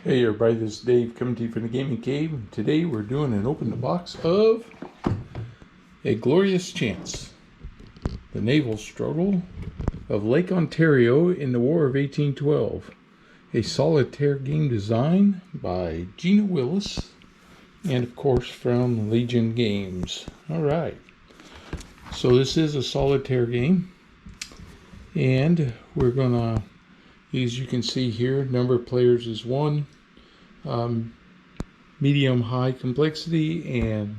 Hey everybody, this is Dave coming to you from the Gaming Cave. And today we're doing an open the box of A Glorious Chance, the naval struggle of Lake Ontario in the War of 1812. A solitaire game design by Gina Willis and of course from Legion Games. Alright, so this is a solitaire game and we're gonna, as you can see here, number of players is 1. Medium high complexity and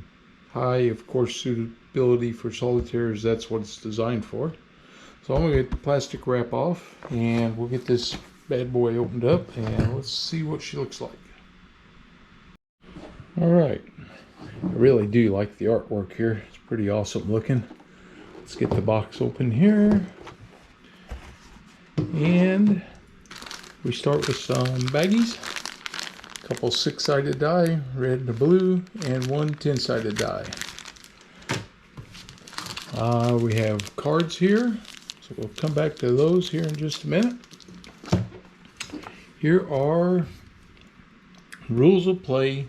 high, of course, suitability for solitaires. That's what it's designed for. So I'm going to get the plastic wrap off and we'll get this bad boy opened up and let's see what she looks like. Alright, I really do like the artwork here. It's pretty awesome looking. Let's get the box open here. And we start with some baggies. A couple 6-sided die, red and blue, and one 10-sided die. We have cards here, so we'll come back to those here in just a minute. Here are Rules of Play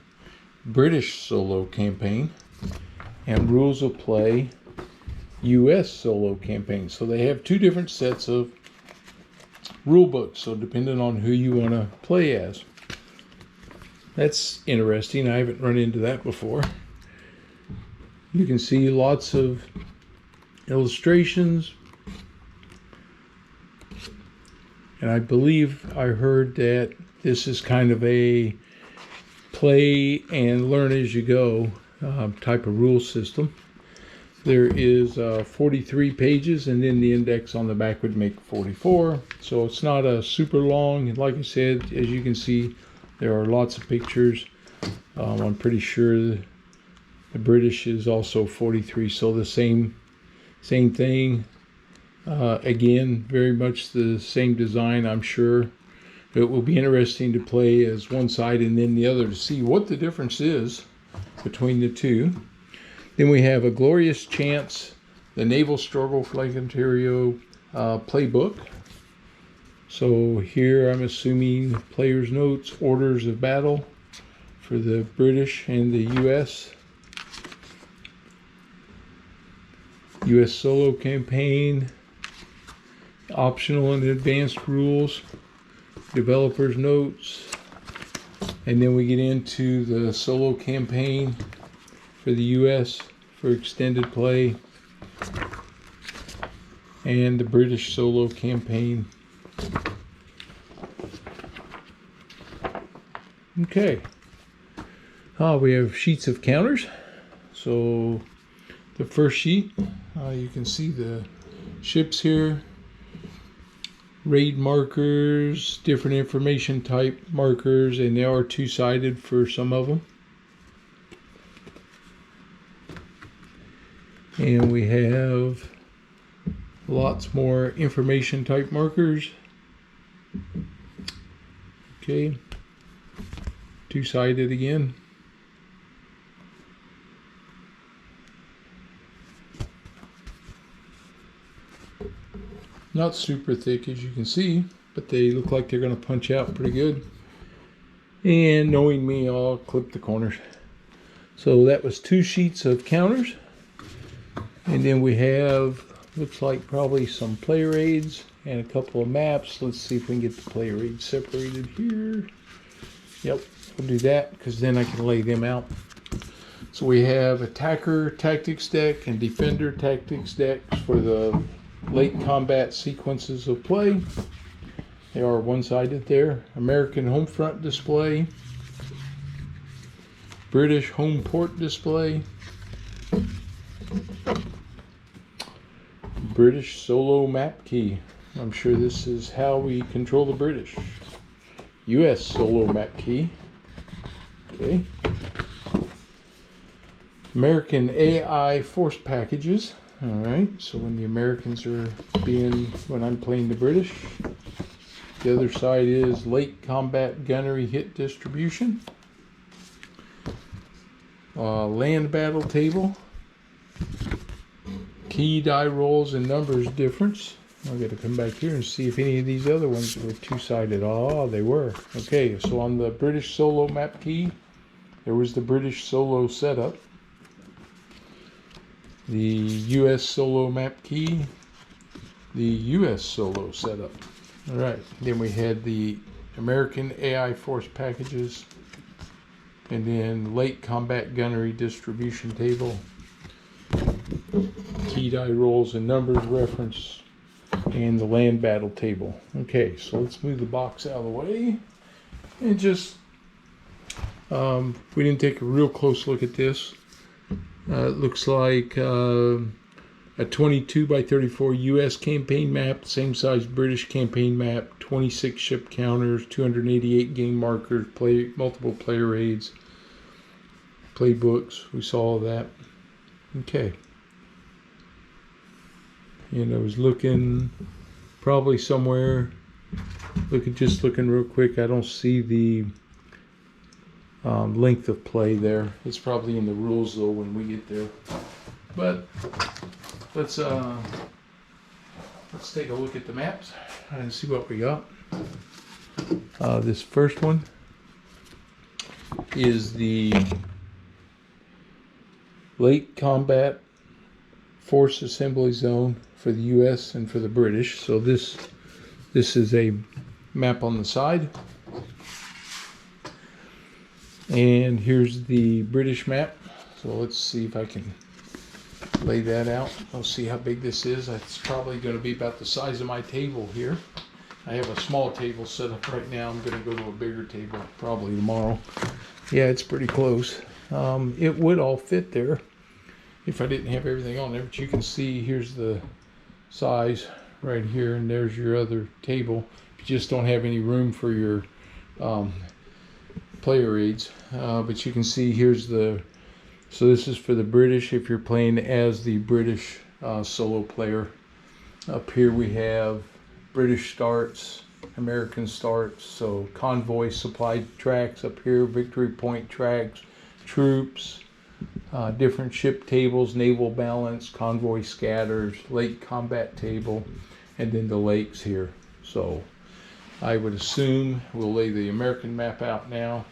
British Solo Campaign and Rules of Play US Solo Campaign. So they have two different sets of rule books, so depending on who you want to play as. That's interesting. I haven't run into that before. You can see lots of illustrations. And I believe I heard that this is kind of a play and learn as you go type of rule system. There is 43 pages, and then the index on the back would make 44. So it's not a super long. And like I said, as you can see, there are lots of pictures. I'm pretty sure the British is also 43, so the same thing. Again, very much the same design, I'm sure. It will be interesting to play as one side and then the other to see what the difference is between the two. Then we have A Glorious Chance, the Naval Struggle for Lake Ontario playbook. So here I'm assuming players' notes, orders of battle for the British and the US. US solo campaign, optional and advanced rules, developers' notes, and then we get into the solo campaign for the US for extended play and the British solo campaign. Okay, we have sheets of counters. So the first sheet, you can see the ships here, raid markers, different information type markers, and they are two-sided for some of them. And we have lots more information type markers. Okay, two-sided again. Not super thick as you can see, but they look like they're going to punch out pretty good. And knowing me, I'll clip the corners. So that was 2 sheets of counters. And then we have, looks like probably some player aids and a couple of maps. Let's see if we can get the player aids separated here. Yep, we'll do that because then I can lay them out. So we have attacker tactics deck and defender tactics decks for the late combat sequences of play. They are one-sided there. American home front display, British home port display, British solo map key. I'm sure this is how we control the British. US solo map key. Okay. American AI force packages. Alright, so when the Americans are when I'm playing the British. The other side is late combat gunnery hit distribution. Land battle table. Key die rolls and numbers difference. I've got to come back here and see if any of these other ones were two-sided. Oh, they were. Okay, so on the British Solo map key, there was the British Solo setup. The US Solo map key, the US Solo setup. All right, then we had the American AI Force packages, and then late combat gunnery distribution table, key die rolls and numbers reference, and the land battle table. Okay, so let's move the box out of the way and just we didn't take a real close look at this. It looks like a 22 by 34 US campaign map, same size British campaign map, 26 ship counters, 288 game markers, multiple player aids, playbooks. We saw all that. Okay. And I was looking probably somewhere, just looking real quick. I don't see the length of play there. It's probably in the rules though when we get there. But let's take a look at the maps and see what we got. This first one is the late combat force assembly zone for the US and for the British. So this is a map on the side. And here's the British map. So let's see if I can lay that out. I'll see how big this is. It's probably going to be about the size of my table here. I have a small table set up right now. I'm going to go to a bigger table probably tomorrow. Yeah, it's pretty close. It would all fit there if I didn't have everything on there. But you can see here's the size right here, and there's your other table. You just don't have any room for your player aids. But you can see here's the, so this is for the British if you're playing as the British solo player. Up here we have British starts, American starts, so convoy supply tracks up here, victory point tracks, troops, different ship tables, naval balance, convoy scatters, late combat table, and then the lakes here. So I would assume we'll lay the American map out now.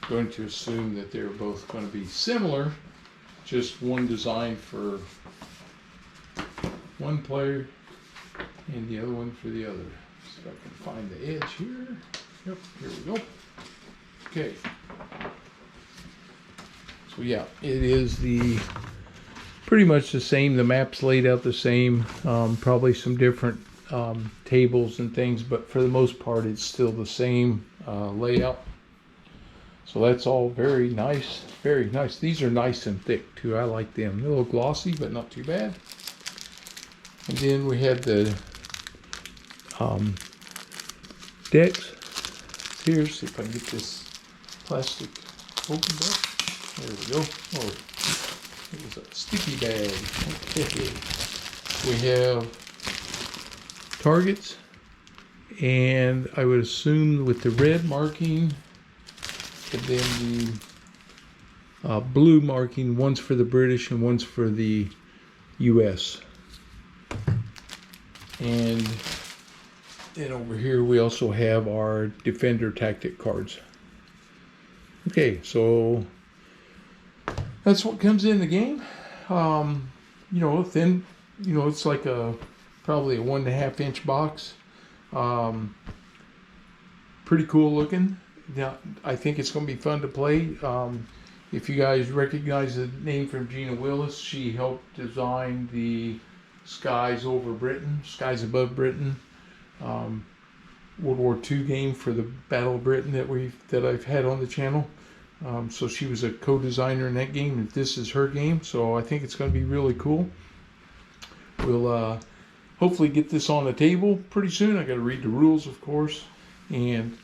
I'm going to assume that they're both going to be similar, just one designed for one player and the other one for the other. See if I can find the edge here. Yep, here we go. Okay. So yeah, it is pretty much the same. The map's laid out the same. Probably some different tables and things, but for the most part, it's still the same layout. So that's all very nice, very nice. These are nice and thick too. I like them. They're a little glossy, but not too bad. And then we have the decks. Here, see if I can get this plastic opened up. There we go. Oh, it was a sticky bag. Okay. We have targets, and I would assume with the red marking, and then the blue marking, one's for the British and one's for the US. And then over here we also have our Defender tactic cards. Okay, so that's what comes in the game. You know, thin, you know, it's like probably a 1.5 inch box. Pretty cool looking. Now, I think it's going to be fun to play. If you guys recognize the name from Gina Willis, she helped design the Skies Over Britain, Skies Above Britain, World War II game for the Battle of Britain that I've had on the channel. So she was a co-designer in that game, and this is her game. So I think it's going to be really cool. We'll hopefully get this on the table pretty soon. I got to read the rules, of course, and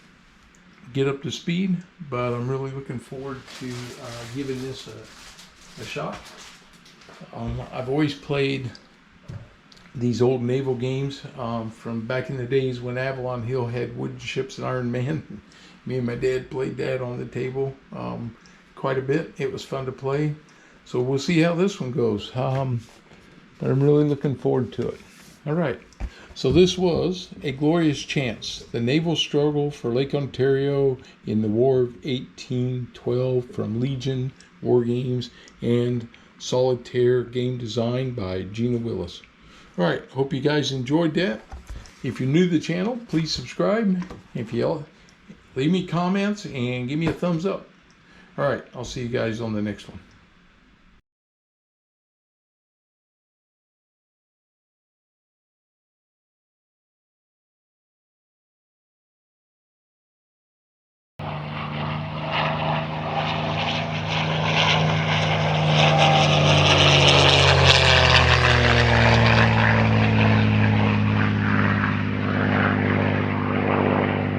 get up to speed. But I'm really looking forward to giving this a shot. I've always played these old naval games from back in the days when Avalon Hill had wooden ships and Iron Man. Me and my dad played that on the table quite a bit. It was fun to play. So we'll see how this one goes. But I'm really looking forward to it. All right. So this was A Glorious Chance, the naval struggle for Lake Ontario in the War of 1812 from Legion, Wargames, and Solitaire game design by Gina Willis. All right, hope you guys enjoyed that. If you're new to the channel, please subscribe. If you leave me comments and give me a thumbs up. All right, I'll see you guys on the next one.